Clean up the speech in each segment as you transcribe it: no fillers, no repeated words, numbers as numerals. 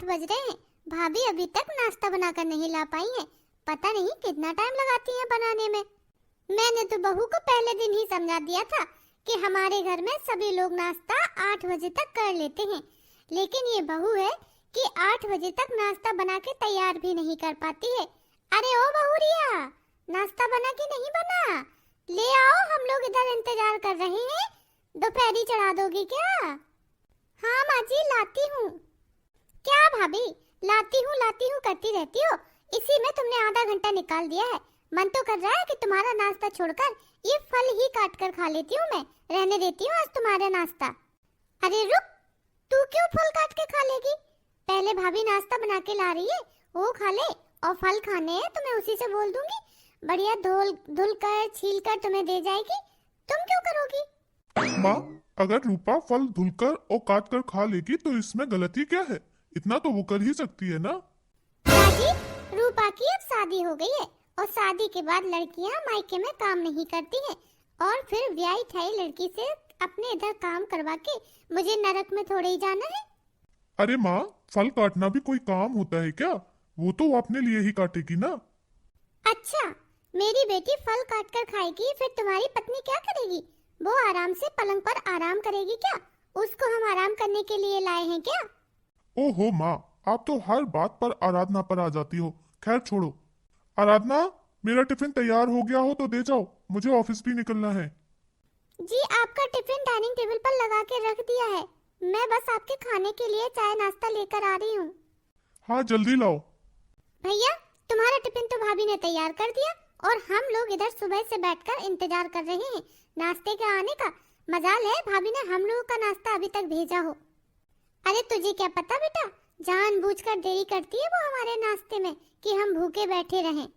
बज रहे हैं, भाभी अभी तक नाश्ता बनाकर नहीं ला पाई है। पता नहीं कितना टाइम लगाती हैं बनाने में। मैंने तो बहू को पहले दिन ही समझा दिया था कि हमारे घर में सभी लोग नाश्ता 8 बजे तक कर लेते हैं, लेकिन ये बहू है कि 8 बजे तक नाश्ता बना के तैयार भी नहीं कर पाती है। अरे ओ बहू रिया, नाश्ता बना कि नहीं बना? ले आओ, हम लोग इधर इंतजार कर रहे हैं। दोपहरी चढ़ा दोगी क्या? हाँ माँ जी, लाती हूँ। क्या भाभी, लाती हूँ करती रहती हो। इसी में तुमने आधा घंटा निकाल दिया है। मन तो कर रहा है कि तुम्हारा नाश्ता छोड़कर ये फल ही काट कर खा लेती हूँ मैं। रहने देती हूँ आज तुम्हारा नाश्ता। अरे रुक, तू क्यों फल काट के खा लेगी? पहले भाभी नाश्ता बना के ला रही है, वो खा ले। और फल खाने हैं तो मैं उसी से बोल दूंगी, बढ़िया धुल कर छील कर तुम्हें दे जाएगी। तुम क्यों करोगी? माँ, अगर रूपा फल धुलकर और काट कर खा लेगी तो इसमें गलती क्या है? इतना तो वो कर ही सकती है ना। दादी, रूपा की अब शादी हो गई है और शादी के बाद लड़कियां मायके में काम नहीं करती हैं और फिर ब्याही ठाई लड़की से अपने इधर काम करवा के मुझे नरक में थोड़े ही जाना है। अरे माँ, फल काटना भी कोई काम होता है क्या? वो तो वो अपने लिए ही काटेगी ना। अच्छा, मेरी बेटी फल काट कर खाएगी, फिर तुम्हारी पत्नी क्या करेगी? वो आराम से पलंग पर आराम करेगी क्या? उसको हम आराम करने के लिए लाए हैं क्या? ओहो माँ, आप तो हर बात पर आराधना पर आ जाती हो। खैर छोड़ो। आराधना, मेरा टिफिन तैयार हो गया हो तो दे जाओ, मुझे ऑफिस भी निकलना है। जी, आपका टिफिन डाइनिंग टेबल पर लगा के रख दिया है। मैं बस आपके खाने के लिए चाय नाश्ता लेकर आ रही हूँ। हाँ, जल्दी लाओ। भैया, तुम्हारा टिफिन तो भाभी ने तैयार कर दिया और हम लोग इधर सुबह से बैठकर इंतजार कर रहे हैं नाश्ते के आने का। मजाल है भाभी ने हम लोगों का नाश्ता अभी तक भेजा हो। अरे तुझे क्या पता बेटा, जानबूझकर देरी करती है वो हमारे नाश्ते में कि हम भूखे बैठे रहें।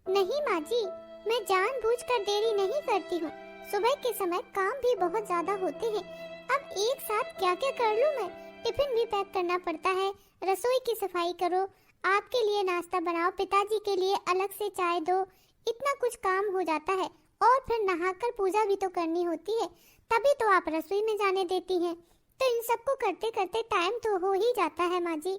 नहीं माँ जी, मैं जानबूझकर देरी नहीं करती हूँ। सुबह के समय काम भी बहुत ज्यादा होते हैं। अब एक साथ क्या क्या कर लूँ मैं? टिफिन भी पैक करना पड़ता है, रसोई की सफाई करो, आपके लिए नाश्ता बनाओ, पिताजी के लिए अलग से चाय दो, इतना कुछ काम हो जाता है। और फिर नहाकर पूजा भी तो करनी होती है, तभी तो आप रसोई में जाने देती हैं। तो इन सबको करते करते टाइम तो हो ही जाता है माँ जी।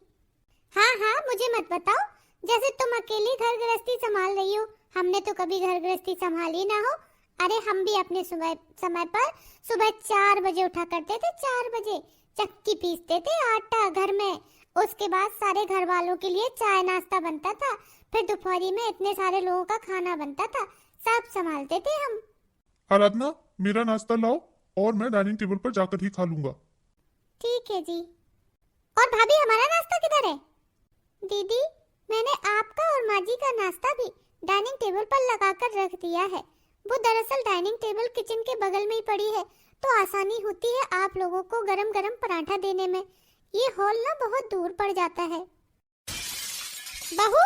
हाँ हाँ, मुझे मत बताओ जैसे तुम अकेली घर गृहस्थी संभाल रही हो। हमने तो कभी घर गृहस्थी संभाली ना हो। अरे हम भी अपने समय पर सुबह 4 बजे उठा करते थे। 4 बजे चक्की पीसते थे आटा घर में, उसके बाद सारे घर वालों के लिए चाय नाश्ता बनता था, फिर दोपहरी में इतने सारे लोगों का खाना बनता था, सब संभालते थे हम। आराधना, मेरा नाश्ता लाओ और मैं डाइनिंग टेबल पर जाकर ही खा लूंगा। ठीक है जी। और भाभी, हमारा नाश्ता किधर है? दीदी, मैंने आपका और माँ जी का नाश्ता भी डाइनिंग टेबल पर लगाकर रख दिया है। वो दरअसल डाइनिंग टेबल किचन के बगल में ही पड़ी है, तो आसानी होती है आप लोगों को गरम गरम पराठा देने में। ये हॉल ना बहुत दूर पड़ जाता है। बहू,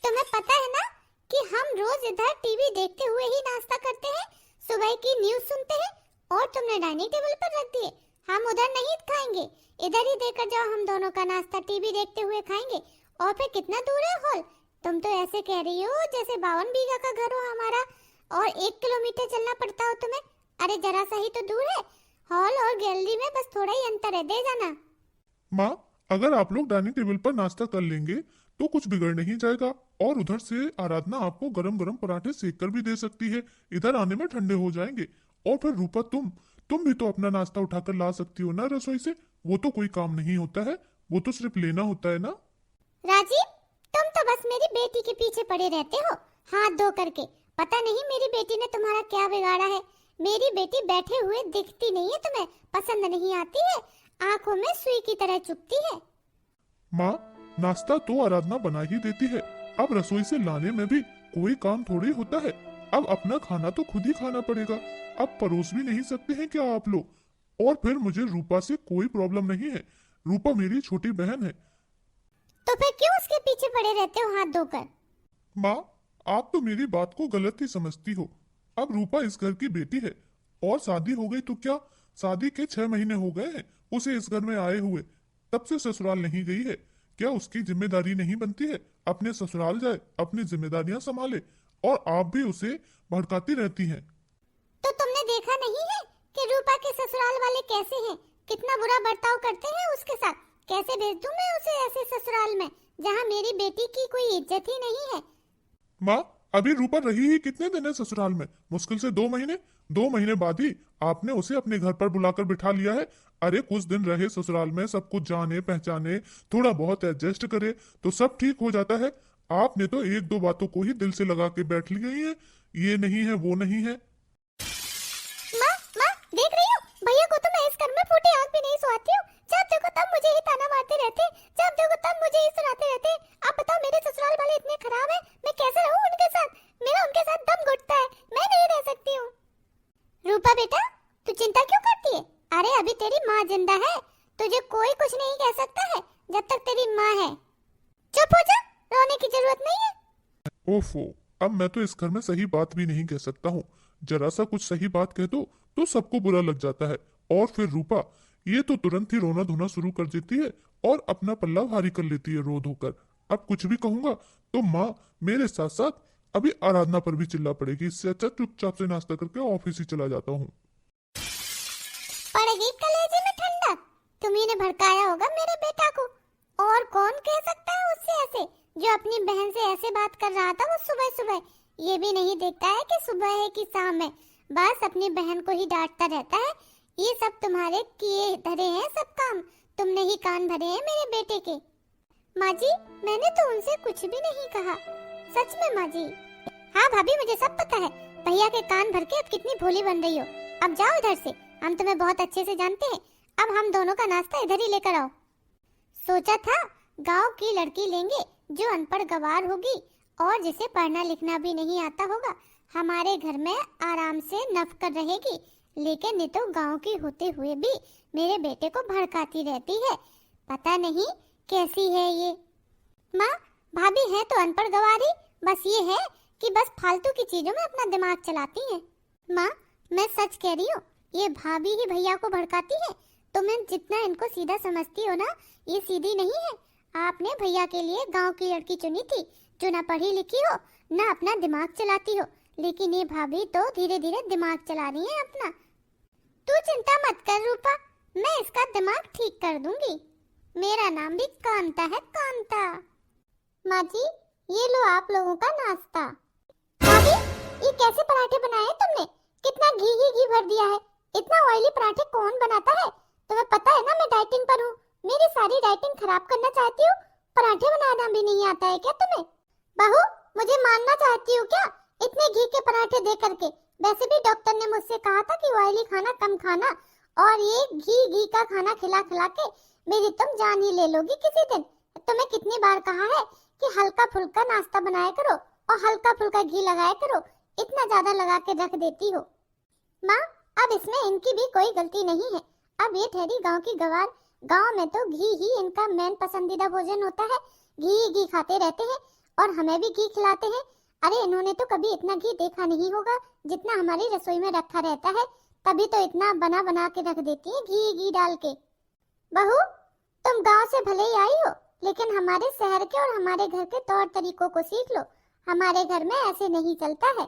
तुम्हें पता है ना कि हम रोज इधर टीवी देखते हुए ही नाश्ता करते हैं, सुबह की न्यूज़ सुनते हैं, और तुमने डाइनिंग टेबल पर रख दिए। हम उधर नहीं खाएंगे, इधर ही देकर जाओ। हम दोनों का नाश्ता टीवी देखते हुए खाएंगे। और फिर कितना दूर है हॉल? तुम तो ऐसे कह रही हो जैसे 52 बीघा का घर हो हमारा और 1 किलोमीटर चलना पड़ता हो तुम्हें। अरे जरा सा ही तो दूर है। हॉल और गैलरी में बस थोड़ा ही अंतर है, दे जाना। माँ, अगर आप लोग डाइनिंग टेबल पर नाश्ता कर लेंगे तो कुछ बिगड़ नहीं जाएगा। और उधर से आराधना आपको गरम गरम पराठे सेक कर भी दे सकती है, इधर आने में ठंडे हो जाएंगे। और फिर रूपा, तुम भी तो अपना नाश्ता उठाकर ला सकती हो ना रसोई से। वो तो कोई काम नहीं होता है, वो तो सिर्फ लेना होता है ना। राजीव, तुम तो बस मेरी बेटी के पीछे पड़े रहते हो हाथ धो करके। पता नहीं मेरी बेटी ने तुम्हारा क्या बिगाड़ा है। मेरी बेटी बैठे हुए दिखती नहीं है, तुम्हें पसंद नहीं आती है, आंखों में सुई की तरह चुभती है। माँ, नाश्ता तो आराधना बना ही देती है, अब रसोई से लाने में भी कोई काम थोड़ी होता है। अब अपना खाना तो खुद ही खाना पड़ेगा। अब परोस भी नहीं सकते हैं क्या आप लोग? और फिर मुझे रूपा से कोई प्रॉब्लम नहीं है, रूपा मेरी छोटी बहन है। तो फिर क्यों उसके पीछे पड़े रहते हो हाथ धोकर? माँ, आप तो मेरी बात को गलत ही समझती हो। अब रूपा इस घर की बेटी है और शादी हो गई तो क्या? शादी के 6 महीने हो गए हैं उसे इस घर में आए हुए, तब से ससुराल नहीं गई है। क्या उसकी जिम्मेदारी नहीं बनती है अपने ससुराल जाए, अपनी जिम्मेदारियां संभाले? और आप भी उसे भड़काती रहती हैं। तो तुमने देखा नहीं है कि रूपा के ससुराल वाले कैसे हैं, कितना बुरा बर्ताव करते हैं उसके साथ? कैसे भेज दूं मैं उसे ऐसे ससुराल में जहाँ मेरी बेटी की कोई इज्जत ही नहीं है। माँ, अभी रूपा रही ही कितने दिन है ससुराल में? मुश्किल से 2 महीने। 2 महीने बाद ही आपने उसे अपने घर पर बुलाकर बिठा लिया है। अरे कुछ दिन रहे ससुराल में, सब कुछ जाने पहचाने, थोड़ा बहुत एडजस्ट करे तो सब ठीक हो जाता है। आपने तो एक दो बातों को ही दिल से लगा के बैठ ली गई है, ये नहीं है वो नहीं है। माँ माँ देख रही हो, भैया को तो मैं इस घर में फूटी आंख भी नहीं सुहाती हूँ। जब देखो तब मुझे ही ताना मारते रहते, जब देखो तब मुझे ही सुनाते रहते। आप बताओ, मेरे ससुराल वाले इतने खराब हैं, मैं कैसे रहूं उनके साथ? मेरा उनके साथ दम घुटता है, मैं नहीं रह सकती हूँ। रूपा बेटा, तू चिंता क्यों करती है? अरे अभी तेरी माँ जिंदा है, तुझे कोई कुछ नहीं कह सकता है जब तक तेरी माँ है। चुप हो जा, रोने की जरूरत नहीं है। ओफो, अब मैं तो इस घर में सही बात भी नहीं कह सकता हूँ। जरा सा कुछ सही बात कह दो तो सबको बुरा लग जाता है। और फिर रूपा ये तो तुरंत ही रोना धोना शुरू कर देती है और अपना पल्ला भारी कर लेती है रो धोकर। अब कुछ भी कहूंगा तो माँ मेरे साथ साथ अभी आराधना पर भी चिल्ला पड़ेगी। इससे अच्छा चुपचाप से नाश्ता करके ऑफिस ही चला जाता हूँ। पड़ेगी कलेजे में ठंडक। तुम्ही ने भड़काया होगा मेरे बेटा को। और कौन कह सकता है उससे ऐसे? जो अपनी बहन से ऐसे बात कर रहा था वो सुबह सुबह, ये भी नहीं देखता है कि सुबह है कि शाम है, बस अपनी बहन को ही डांटता रहता है। ये सब तुम्हारे किए धरे हैं सब काम, तुमने ही कान भरे हैं मेरे बेटे के। माँ जी, मैंने तो उनसे कुछ भी नहीं कहा, सच में माँ जी। हाँ भाभी, मुझे सब पता है। भैया के कान भर के अब कितनी भोली बन रही हो। अब जाओ इधर से, हम तुम्हें बहुत अच्छे से जानते हैं। अब हम दोनों का नाश्ता इधर ही लेकर आओ। सोचा था गांव की लड़की लेंगे जो अनपढ़ गवार होगी और जिसे पढ़ना लिखना भी नहीं आता होगा, हमारे घर में आराम से नफ कर रहेगी। लेकिन ये तो गांव की होते हुए भी मेरे बेटे को भड़काती रहती है, पता नहीं कैसी है ये। माँ, भाभी है तो अनपढ़ गवारी, बस ये है कि बस फालतू की चीजों में अपना दिमाग चलाती हैं। माँ, मैं सच कह रही हूँ, ये भाभी ही भैया को भड़काती है। तुम जितना इनको सीधा समझती हो ना, ये सीधी नहीं है। आपने भैया के लिए गांव की लड़की चुनी थी जो ना पढ़ी लिखी हो ना अपना दिमाग चलाती हो, लेकिन ये भाभी तो धीरे धीरे दिमाग चला रही है अपना। तू चिंता मत कर रूपा, मैं इसका दिमाग ठीक कर दूंगी। मेरा नाम भी कांता है, कांता। माँ जी, ये लो आप लोगों का नाश्ता। भाभी, ये कैसे पराठे बनाए तुमने? कितना घी ही घी भर दिया है। इतना ऑयली पराठे कौन बनाता है? तुम्हें पता है ना मैं डाइटिंग पर हूँ, मेरी सारी डाइटिंग खराब करना चाहती हो? पराठे बनाना भी नहीं आता है क्या तुम्हें? बहू, मुझे मानना चाहती हो क्या इतने घी के पराठे दे करके? वैसे भी डॉक्टर ने मुझसे कहा था कि ऑयली खाना कम खाना, और ये घी घी का खाना खिला खिला के मेरी तुम जान ही ले लोगी किसी दिन। तुम्हें कितनी बार कहा है कि हल्का फुल्का नाश्ता बनाया करो और हल्का फुल्का घी लगाया करो, इतना ज्यादा लगा के रख देती हो। माँ, अब इसमें इनकी भी कोई गलती नहीं है। अब ये ठहरी गांव की गवार, गांव में तो घी ही इनका मेन पसंदीदा भोजन होता है। घी घी खाते रहते हैं और हमें भी घी खिलाते हैं। अरे इन्होंने तो कभी इतना घी देखा नहीं होगा जितना हमारी रसोई में रखा रहता है, तभी तो इतना बना बना के रख देती है घी घी डाल के। बहू, तुम गांव से भले ही आई हो, लेकिन हमारे शहर के और हमारे घर के तौर तरीकों को सीख लो। हमारे घर में ऐसे नहीं चलता है।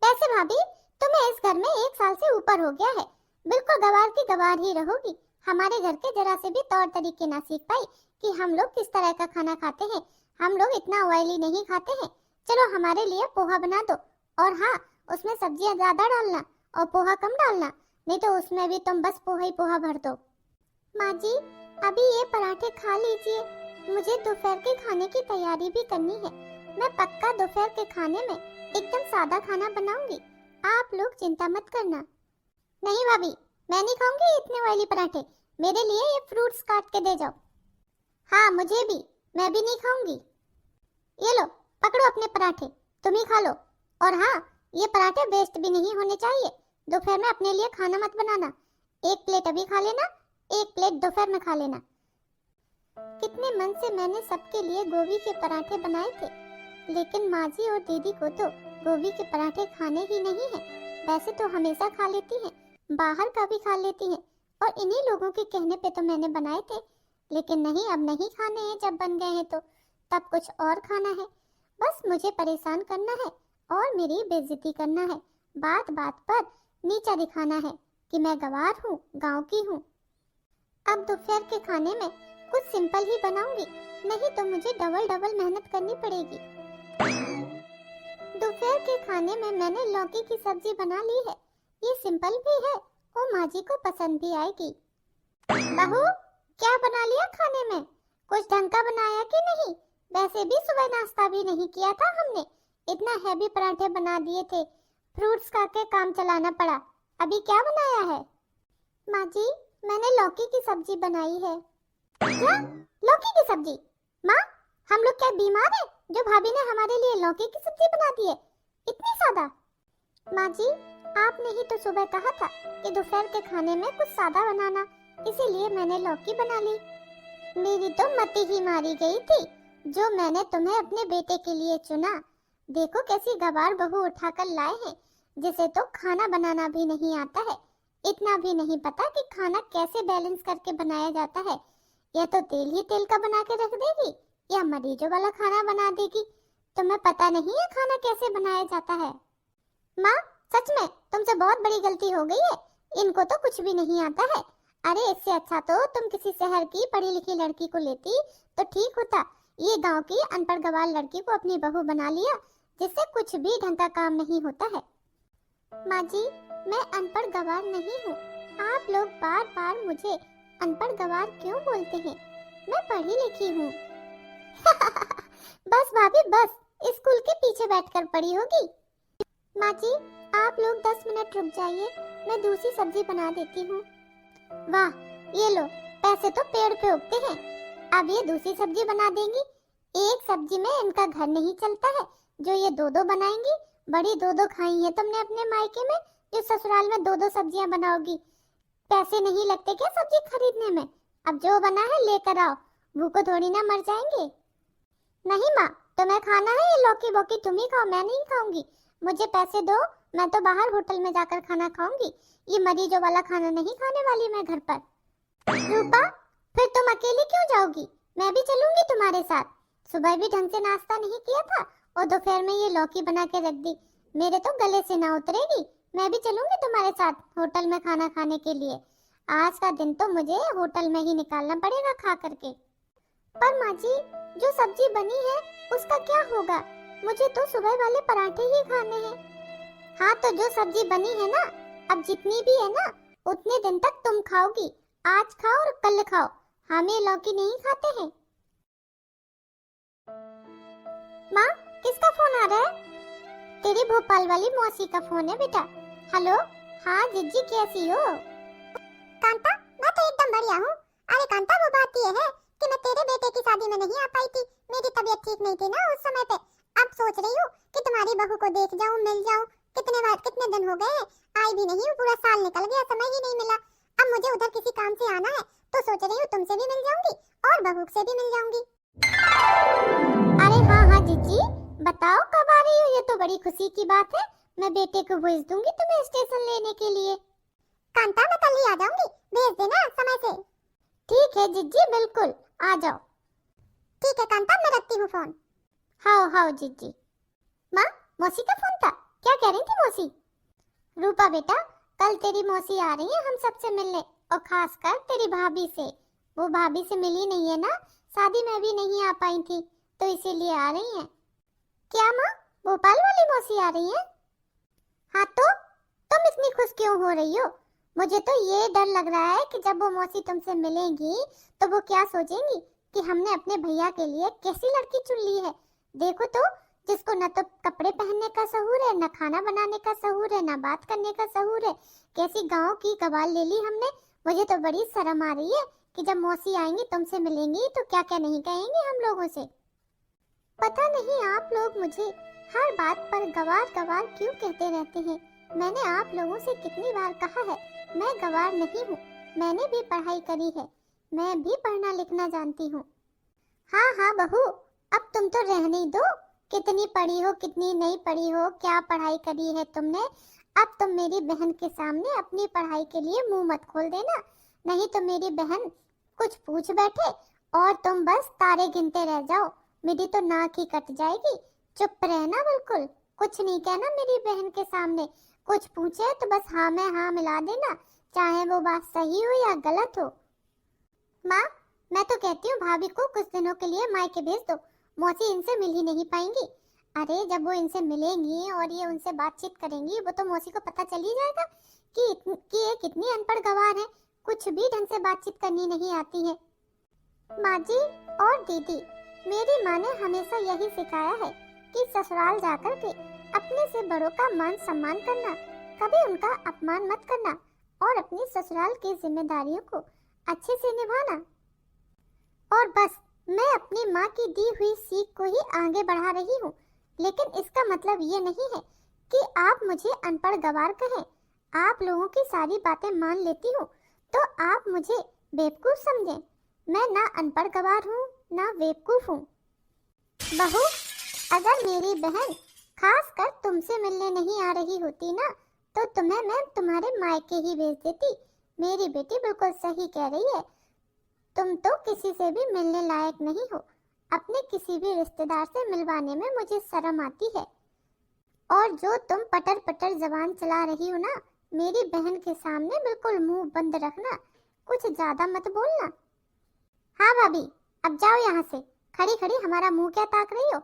वैसे भाभी, तुम्हें इस घर में 1 साल से ऊपर हो गया है, बिल्कुल गवार की गवार ही रहोगी। हमारे घर के जरा से भी तौर तरीके ना सीख पाई कि हम लोग किस तरह का खाना खाते हैं। हम लोग इतना ऑयली नहीं खाते हैं। चलो हमारे लिए पोहा बना दो, और हाँ, उसमें सब्जियां ज्यादा डालना और पोहा कम डालना, नहीं तो उसमें भी तुम बस पोहा ही पोहा भर दो। माँ जी, अभी ये पराठे खा लीजिए, मुझे दोपहर के खाने की तैयारी भी करनी है। मैं पक्का दोपहर के खाने में एकदम सादा खाना बनाऊंगी, आप लोग चिंता मत करना। नहीं भाभी, मैं नहीं खाऊंगी इतने ऑयली पराठे, मेरे लिए ये फ्रूट्स काट के दे जाओ। हाँ मुझे भी, मैं भी नहीं खाऊंगी। ये लो पकड़ो अपने पराठे, तुम ही खा लो। और हाँ, ये पराठे वेस्ट भी नहीं होने चाहिए। दोपहर में अपने लिए खाना मत बनाना, 1 प्लेट अभी खा लेना, 1 प्लेट दोपहर में खा लेना। कितने मन से मैंने सबके लिए गोभी के पराठे बनाए थे, लेकिन माँ जी और दीदी को तो गोभी के पराठे खाने ही नहीं है। वैसे तो हमेशा खा लेती हैं, बाहर का भी खा लेती हैं, और इन्हीं लोगों के कहने पे तो मैंने बनाए थे। लेकिन नहीं, अब नहीं खाने हैं, जब बन गए हैं तो तब कुछ और खाना है। बस मुझे परेशान करना है और मेरी बेइज्जती करना है, बात बात पर नीचा दिखाना है कि मैं गवार हूँ, गांव की हूँ। अब दोपहर के खाने में कुछ सिंपल ही बनाऊंगी, नहीं तो मुझे डबल डबल मेहनत करनी पड़ेगी। दोपहर के खाने में मैंने लौकी की सब्जी बना ली है। ये सिंपल भी है और माँ जी को पसंद भी आएगी। बहू, क्या बना लिया खाने में? कुछ ढंग का बनाया कि नहीं? वैसे भी सुबह नाश्ता भी नहीं किया था हमने, इतना हैवी पराठे बना दिए थे, फ्रूट्स खा के काम चलाना पड़ा। अभी क्या बनाया है? माँ जी, मैंने लौकी की सब्जी बनाई है। क्या? लौकी की सब्जी? माँ, हम लोग क्या बीमार हैं जो भाभी ने हमारे लिए लौकी की सब्जी बना दी है? इतनी सादा? माँ जी, आपने ही तो सुबह कहा था कि दोपहर के खाने में कुछ सादा बनाना, इसीलिए मैंने लौकी बना ली। मेरी तो मती ही मारी गई थी जो मैंने तुम्हें अपने बेटे के लिए चुना। देखो कैसी गवार बहू उठाकर लाए हैं, जिसे तो खाना बनाना भी नहीं आता है, इतना भी नहीं पता कि खाना कैसे बैलेंस करके बनाया जाता है। यह तो तेल ही तेल का बना के रख देगी या मरीजों वाला खाना बना देगी। तुम्हें पता नहीं है खाना कैसे बनाया जाता है। माँ, सच में तुमसे बहुत बड़ी गलती हो गई है, इनको तो कुछ भी नहीं आता है। अरे इससे अच्छा तो तुम किसी शहर की पढ़ी लिखी लड़की को लेती तो ठीक होता। ये गांव की अनपढ़ गवार लड़की को अपनी बहू बना लिया, जिससे कुछ भी ढंग का काम नहीं होता है। माँ जी, मैं अनपढ़ गवार नहीं हूँ। आप लोग बार बार मुझे अनपढ़ गवार क्यों बोलते हैं? मैं पढ़ी लिखी हूँ। बस भाभी बस, स्कूल के पीछे बैठकर पढ़ी होगी। माँ जी, आप लोग 10 मिनट रुक जाइए, मैं दूसरी सब्जी बना देती हूँ। वाह, ये लो, पैसे तो पेड़ पे उगते हैं। अब ये दूसरी सब्जी बना देंगी। एक सब्जी में इनका घर नहीं चलता है, जो ये दो दो बनाएंगी। बड़ी दो दो खाई है तुमने अपने मायके में, जो ससुराल में दो दो सब्जियां बनाओगी। पैसे नहीं लगते क्या सब्जी खरीदने में? अब जो बना है लेकर आओ, भूखो थोड़ी ना मर जाएंगे। नहीं माँ, तुम्हें खाना है ये लौकी वोकी तुम ही खाओ, मैं नहीं खाऊंगी। मुझे पैसे दो, मैं तो बाहर होटल में जाकर खाना खाऊंगी। ये मरीजों वाला खाना नहीं खाने वाली मैं घर पर। रूपा, फिर तुम अकेली क्यों जाओगी? मैं भी चलूंगी तुम्हारे साथ। सुबह भी ढंग से नाश्ता नहीं किया था और दोपहर में ये लौकी बना के रख दी, मेरे तो गले से ना उतरेगी। मैं भी चलूंगी तुम्हारे साथ होटल में खाना खाने के लिए। आज का दिन तो मुझे होटल में ही निकालना पड़ेगा खा करके। पर माँ जी, जो सब्जी बनी है उसका क्या होगा? मुझे तो सुबह वाले पराठे ही खाने हैं। हाँ, तो जो सब्जी बनी है ना, अब जितनी भी है ना, उतने दिन तक तुम खाओगी। आज खाओ और कल खाओ, हम ये लौकी नहीं खाते हैं। माँ, किसका फोन आ रहा है? तेरी भोपाल वाली मौसी का फोन है बेटा। हेलो, हाँ जिज्जी, कैसी हो? कांता, मैं तो एकदम बढ़िया हूँ। अरे कांता, वो बात ये है कि मैं तेरे बेटे की शादी में नहीं आ पाई थी, मेरी तबीयत ठीक नहीं थी ना उस समय पे। अब सोच रही हूँ कि तुम्हारी बहू को देख जाऊँ, मिल जाऊँ। कितने दिन हो गए हैं, आई भी नहीं हूँ, पूरा साल निकल गया, समय ही नहीं मिला। अब मुझे उधर किसी काम से आना है, तो सोच रही हूँ तुमसे भी मिल जाऊंगी और बहू से भी मिल जाऊंगी। अरे हाँ हाँ जीजी, बताओ कब आ रही हो? ये तो बड़ी खुशी की बात है। मैं बेटे को भेज दूंगी तुम्हें स्टेशन लेने के लिए। कांता, मैं कल ही आ जाऊंगी, भेज देना समय से। ठीक है जीजी, बिल्कुल आ जाओ। ठीक है कांता, मैं रखती हूँ फोन। हाँ हाँ जीजी। माँ, मौसी का फोन था, क्या कह रही थी मौसी? रूपा बेटा, कल तेरी मौसी आ रही है हम सबसे मिलने, और खासकर तेरी भाभी से। वो भाभी से मिली नहीं है ना, शादी में भी नहीं आ पाई थी, तो इसीलिए आ रही है। क्या माँ, भोपाल वाली मौसी आ रही है? हाँ, तो तुम इतनी खुश क्यों हो रही हो? मुझे तो ये डर लग रहा है कि जब वो मौसी तुमसे मिलेंगी तो वो क्या सोचेंगी कि हमने अपने भैया के लिए कैसी लड़की चुन ली है। देखो तो, जिसको न तो कपड़े पहनने का सहूर है, न खाना बनाने का सहूर है, न बात करने का सहूर है, कैसी गांव की गवार ले ली हमने। मुझे तो बड़ी शर्म आ रही है कि जब मौसी आएंगी तुमसे मिलेंगी तो क्या क्या नहीं कहेंगे हम लोगों से। पता नहीं आप लोग मुझे हर बात पर गवार गवार क्यों कहते रहते हैं। मैंने आप लोगों से कितनी बार कहा है, मैं गवार नहीं हूँ, मैंने भी पढ़ाई करी है, मैं भी पढ़ना लिखना जानती हूँ। हाँ हाँ बहू, अब तुम तो रहने दो, कितनी पढ़ी हो कितनी नहीं पढ़ी हो, क्या पढ़ाई करी है तुमने। अब तुम मेरी बहन के सामने अपनी पढ़ाई के लिए मुंह मत खोल देना, नहीं तो मेरी बहन कुछ पूछ बैठे और तुम बस तारे गिनते रह जाओ, मेरी तो नाक ही कट जाएगी। चुप रहना, बिल्कुल कुछ नहीं कहना मेरी बहन के सामने। कुछ पूछे तो बस हाँ में हाँ मिला देना, चाहे वो बात सही हो या गलत हो। माँ, मैं तो कहती हूँ भाभी को कुछ दिनों के लिए मायके भेज दो, मौसी इनसे मिल ही नहीं पाएंगी। अरे जब वो इनसे मिलेंगी और ये उनसे बातचीत करेंगी, वो तो मौसी को पता चल ही जाएगा कि ये कितनी अनपढ़ गंवार है, कुछ भी ढंग से बातचीत करनी नहीं आती है। माँ जी और दीदी, मेरी माँ ने हमेशा यही सिखाया है कि ससुराल जाकर के अपने से बड़ों का मान सम्मान करना, कभी उनका अपमान मत करना और अपनी ससुराल की जिम्मेदारियों को अच्छे से निभाना। और बस मैं अपनी माँ की दी हुई सीख को ही आगे बढ़ा रही हूँ, लेकिन इसका मतलब ये नहीं है कि आप मुझे अनपढ़ गंवार कहें। आप लोगों की सारी बातें मान लेती हूँ तो आप मुझे बेवकूफ समझें। मैं ना अनपढ़ गंवार हूँ ना बेवकूफ हूँ। बहू, अगर मेरी बहन खासकर तुमसे मिलने नहीं आ रही होती ना, तो तुम्हें मैं तुम्हारे मायके ही भेज देती। मेरी बेटी बिल्कुल सही कह रही है, तुम तो किसी से भी मिलने लायक नहीं हो। अपने किसी भी रिश्तेदार से मिलवाने में मुझे शर्म आती है। और जो तुम पटर पटर जबान चला रही हो ना, मेरी बहन के सामने बिल्कुल मुंह बंद रखना, कुछ ज्यादा मत बोलना। हाँ भाभी, अब जाओ यहाँ से। खड़ी खड़ी हमारा मुंह क्या ताक रही हो?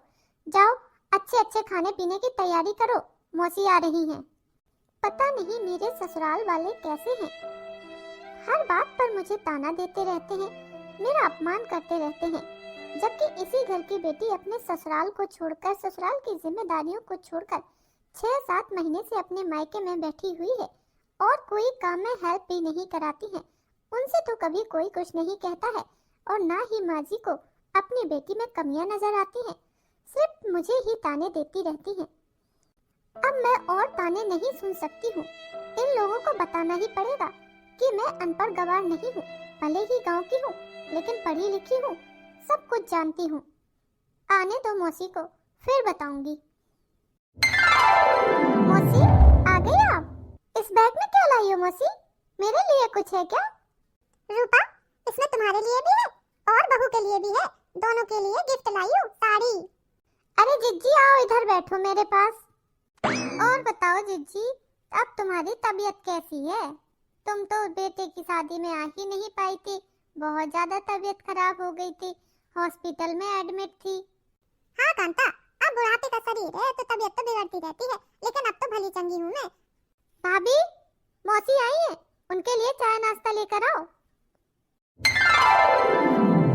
जाओ, अच्छे अच्छे खाने पीने की तैयारी करो, मौसी आ रही हैं। पता नहीं मेरे ससुराल वाले कैसे हैं, हर बात पर मुझे ताना देते रहते हैं, मेरा अपमान करते रहते हैं, जबकि इसी घर की बेटी अपने ससुराल को छोड़कर, ससुराल की जिम्मेदारियों को छोड़कर 6-7 महीने से अपने मायके में बैठी हुई है और कोई काम में हेल्प भी नहीं कराती है। उनसे तो कभी कोई कुछ नहीं कहता है और ना ही माँ जी को अपनी बेटी में कमियां नजर आती हैं, सिर्फ मुझे ही ताने देती रहती हैं। अब मैं और ताने नहीं सुन सकती हूँ। इन लोगों को बताना ही पड़ेगा कि मैं अनपढ़ गंवार नहीं हूँ, भले ही गांव की हूँ, लेकिन पढ़ी लिखी हूँ, सब कुछ जानती हूँ। आने दो मौसी को, फिर बताऊंगी। मौसी, आ गई आप? इस बैग में क्या लाई हो मौसी? मेरे लिए कुछ है क्या? रूपा, इसमें तुम्हारे लिए भी है और बहू के लिए भी है, दोनों के लिए गिफ्ट लाई हूँ, साड़ी। अरे जिज्जी, आओ इधर बैठो मेरे पास। और बताओ जिज्जी, अब तुम्हारी तबीयत कैसी है? तुम तो बेटे की शादी में आ ही नहीं पाई थी, बहुत ज्यादा तबीयत खराब हो गई थी, हॉस्पिटल में एडमिट थी। हाँ कांता, अब बुढ़ापे का शरीर है तो तबीयत तो बिगड़ती रहती है, लेकिन अब तो भली चंगी हूँ मैं। भाभी, मौसी आई है, उनके लिए चाय नाश्ता लेकर आओ।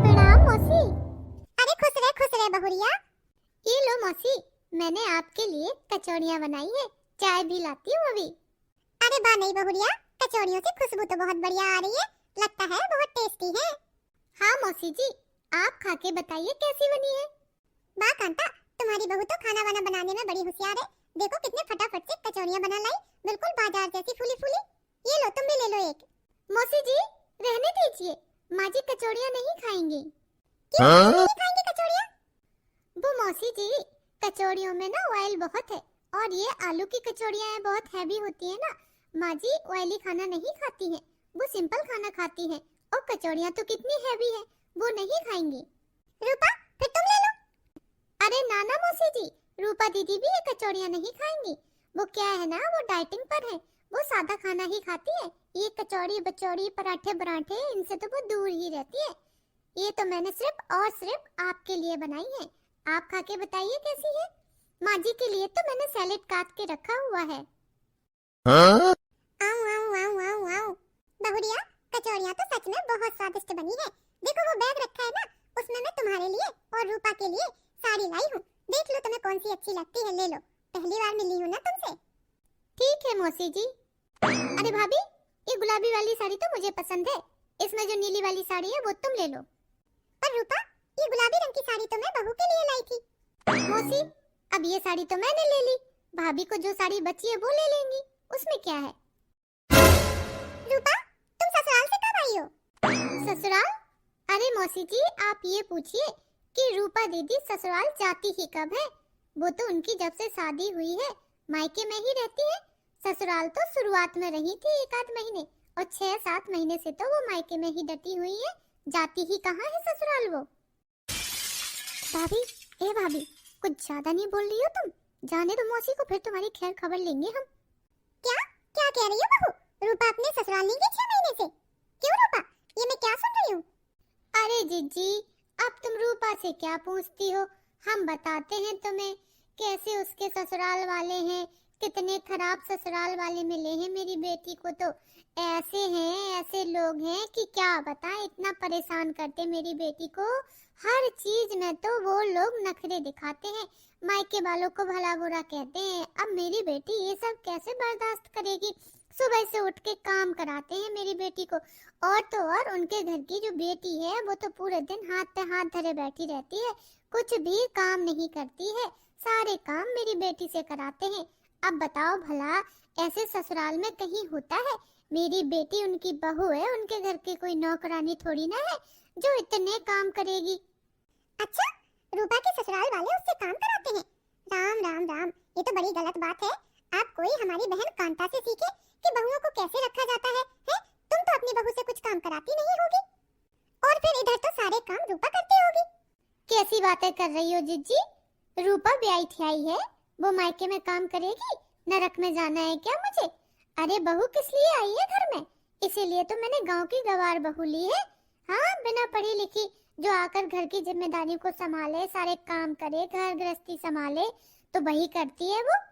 प्रणाम मौसी। अरे खुश रहे बहुरिया। ये लो मौसी, मैंने आपके लिए कचौड़ियाँ बनाई है, चाय भी लाती हूँ अभी। अरे बा नहीं बहुरिया, कचौड़ियों से खुशबू तो बहुत बढ़िया आ रही है, लगता है बहुत टेस्टी है। हाँ मौसी जी, आप खा के बताइए कैसी बनी है। बा कांता, तुम्हारी बहू तो खाना वाना बनाने में बड़ी होशियार है, देखो कितने फटाफट से कचौड़ियाँ बना लाई, बिल्कुल बाजार जैसी फूली फूली। ये लो, तुम भी ले लो एक। मौसी जी रहने दीजिए, माँ जी कचौड़ियाँ नहीं खाएंगी। क्यों नहीं खाएंगी कचौड़ियाँ? वो मौसी जी, कचौड़ियों में ना ऑयल बहुत है और ये आलू की कचौड़ियाँ बहुत हैवी होती है ना, माँ जी ऑयली खाना नहीं खाती है, वो सिंपल खाना खाती है और कचौड़ियाँ तो कितनी हैवी है, वो नहीं खाएंगी। रूपा, फिर तुम ले लो। अरे नाना मौसी जी, रूपा दीदी भी ये कचौड़ियाँ नहीं खाएंगी, वो क्या है ना, वो डाइटिंग पर है, वो सादा खाना ही खाती है, ये कचौड़ी बचौड़ी पराठे पराठे इनसे तो वो दूर ही रहती है। ये तो मैंने सिर्फ और सिर्फ आपके लिए बनाई है, आप खा के बताइए कैसी है। माँ जी के लिए तो मैंने सैलेड काट के रखा हुआ है। हाँ? आऊ आऊ आऊ आऊ आऊ। बहुरिया, कचौड़ियाँ तो सच में बहुत स्वादिष्ट बनी है, देखो वो बैग रखा है ना, उसमें मैं तुम्हारे लिए और रूपा के लिए साड़ी लाई हूँ, देख लो तुम्हें कौन सी अच्छी लगती है, ले लो, पहली बार मिली हूँ ना तुमसे। ठीक है मौसी जी। अरे भाभी, ये गुलाबी वाली साड़ी तो मुझे पसंद है, इसमें जो नीली वाली साड़ी है वो तुम ले लो। पर रूपा, ये गुलाबी रंग की साड़ी तो मैं बहू के लिए लाई थी। मौसी, अब ये साड़ी तो मैंने ले ली, भाभी को जो साड़ी बची है वो ले लेंगी, उसमें क्या है। रूपा, तुम ससुराल से कब आई हो? ससुराल? अरे मौसी जी, आप ये पूछिए कि रूपा दीदी ससुराल जाती ही कब है, वो तो उनकी जब से शादी हुई है मायके में ही रहती है, ससुराल तो शुरुआत में रही थी 1-8 महीने और 6-7 महीने से तो वो मायके में ही डटी हुई है, जाती ही कहाँ है ससुराल वो। भाभी, ए भाभी, कुछ ज्यादा नहीं बोल रही हो तुम, जाने दो मौसी को, फिर तुम्हारी खैर खबर लेंगे हम। क्या क्या कह रही हो बहू? रूपा अपने ससुराल नहीं गई 6 महीने से? क्यों रूपा, ये मैं क्या सुन रही हूँ? अरे जीजी, अब तुम रूपा से क्या पूछती हो? हम बताते हैं तुम्हें कैसे उसके ससुराल वाले हैं, कितने खराब ससुराल वाले मिले हैं मेरी बेटी को। तो ऐसे हैं, ऐसे लोग हैं कि क्या बताएं, इतना परेशान करते मेरी बेटी को। हर चीज में तो वो लोग नखरे दिखाते हैं, मायके वालों को भला बुरा कहते हैं। अब मेरी बेटी ये सब कैसे बर्दाश्त करेगी? सुबह से उठ के काम कराते हैं मेरी बेटी को, और तो और उनके घर की जो बेटी है वो तो पूरे दिन हाथ पे हाथ धरे बैठी रहती है, कुछ भी काम नहीं करती है, सारे काम मेरी बेटी से कराते हैं। अब बताओ भला, ऐसे ससुराल में कहीं होता है? मेरी बेटी उनकी बहू है, उनके घर की कोई नौकरानी थोड़ी ना है जो इतने काम करेगी। अच्छा, रूपा के ससुराल वाले उससे काम कराते हैं? राम राम राम, ये तो बड़ी गलत बात है। आप कोई हमारी बहन कांता से सीखे कि बहुओं को कैसे रखा जाता है, हैं? तुम तो अपनी बहू से कुछ काम कराती नहीं होगी, और फिर इधर तो सारे काम रूपा करती होगी। कैसी बातें कर रही हो जीजी? रूपा ब्याही ठियाई है, वो मायके में काम करेगी? नरक में जाना है क्या मुझे? अरे बहू किस लिए आई है घर में? इसीलिए तो मैंने गांव की गवार बहू ली है। हाँ, बिना पढ़ी लिखी, जो आकर घर की जिम्मेदारियों को संभाले, सारे काम करे, घर गृहस्थी संभाले, तो वही करती है वो।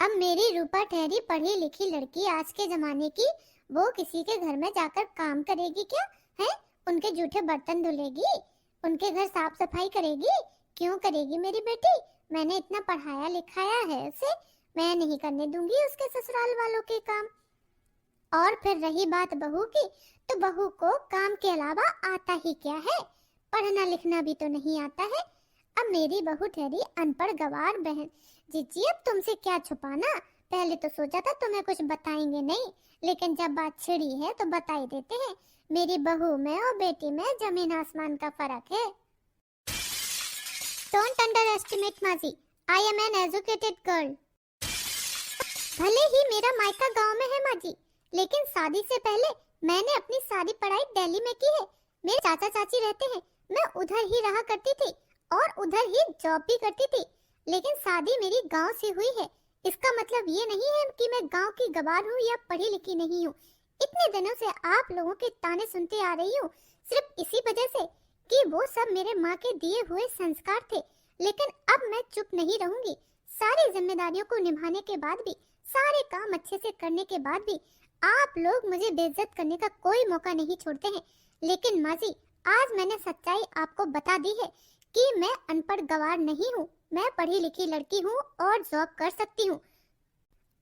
अब मेरी रूपा ठहरी पढ़ी लिखी लड़की, आज के जमाने की, वो किसी के घर में जाकर काम करेगी क्या? है, उनके जूठे बर्तन धुलेगी, उनके घर साफ सफाई करेगी? क्यों करेगी मेरी बेटी? मैंने इतना पढ़ाया लिखाया है उसे, मैं नहीं करने दूंगी उसके ससुराल वालों के काम। और फिर रही बात बहू की, तो बहू को काम के अलावा आता ही क्या है? पढ़ना लिखना भी तो नहीं आता है। अब मेरी बहू ठहरी अनपढ़ गवार बहन। जीजी, अब तुमसे क्या छुपाना? पहले तो सोचा था तुम्हें कुछ बताएंगे नहीं, लेकिन जब बात छिड़ी है तो बता ही देते हैं। मेरी बहू में और बेटी में जमीन आसमान का फर्क है। Don't underestimate माजी, I am an educated girl. भले ही मेरा मायका गांव में है माजी, लेकिन शादी से पहले मैंने अपनी सारी पढ़ाई दिल्ली में की है। मेरे चाचा चाची रहते हैं, मैं उधर ही रहा करती थी और उधर ही जॉब भी करती थी, लेकिन शादी मेरी गांव से हुई है। इसका मतलब ये नहीं है कि मैं गांव की गवार हूँ या पढ़ी लिखी नहीं हूँ। इतने दिनों से आप लोगों के ताने सुनते आ रही हूँ, सिर्फ इसी वजह से कि वो सब मेरे माँ के दिए हुए संस्कार थे। लेकिन अब मैं चुप नहीं रहूंगी। सारी जिम्मेदारियों को निभाने के बाद भी, सारे काम अच्छे से करने के बाद भी आप लोग मुझे बेइज्जत करने का कोई मौका नहीं छोड़ते हैं। लेकिन माजी, आज मैंने सच्चाई आपको बता दी है कि मैं अनपढ़ गवार नहीं हूँ, मैं पढ़ी लिखी लड़की हूँ और जॉब कर सकती हूँ।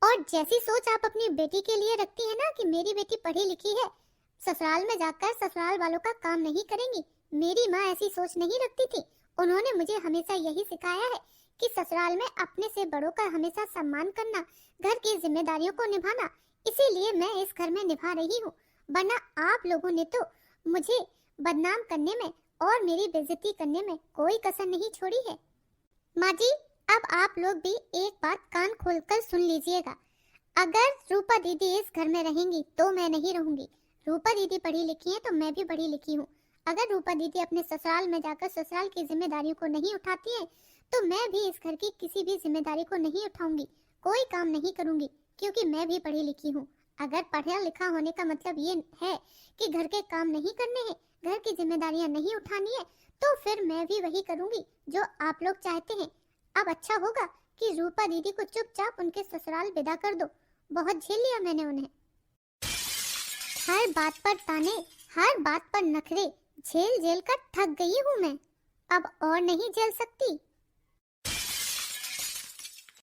और जैसी सोच आप अपनी बेटी के लिए रखती है ना कि मेरी बेटी पढ़ी लिखी है, ससुराल में जाकर ससुराल वालों का काम नहीं करेंगी, मेरी माँ ऐसी सोच नहीं रखती थी। उन्होंने मुझे हमेशा यही सिखाया है कि ससुराल में अपने से बड़ों का हमेशा सम्मान करना, घर की जिम्मेदारियों को निभाना। इसीलिए मैं इस घर में निभा रही हूँ, वरना आप लोगों ने तो मुझे बदनाम करने में और मेरी बेइज्जती करने में कोई कसर नहीं छोड़ी है। माँ जी, अब आप लोग भी एक बात कान खोलकर सुन लीजिएगा। अगर रूपा दीदी इस घर में रहेंगी तो मैं नहीं रहूंगी। रूपा दीदी पढ़ी लिखी है तो मैं भी पढ़ी लिखी हूँ। अगर रूपा दीदी अपने ससुराल में जाकर ससुराल की जिम्मेदारियों को नहीं उठाती है तो मैं भी इस घर की किसी भी जिम्मेदारी को नहीं उठाऊंगी, कोई काम नहीं करूंगी, क्योंकि मैं भी पढ़ी लिखी हूँ। अगर पढ़ा लिखा होने का मतलब ये है कि घर के काम नहीं करने हैं, घर की जिम्मेदारियां नहीं उठानी है, तो फिर मैं भी वही करूंगी जो आप लोग चाहते हैं। अब अच्छा होगा कि रूपा दीदी को चुपचाप उनके ससुराल विदा कर दो। बहुत झेल लिया मैंने उन्हें। हर बात पर ताने, हर बात पर नखरे झेल झेल कर थक गई हूँ मैं, अब और नहीं झेल सकती।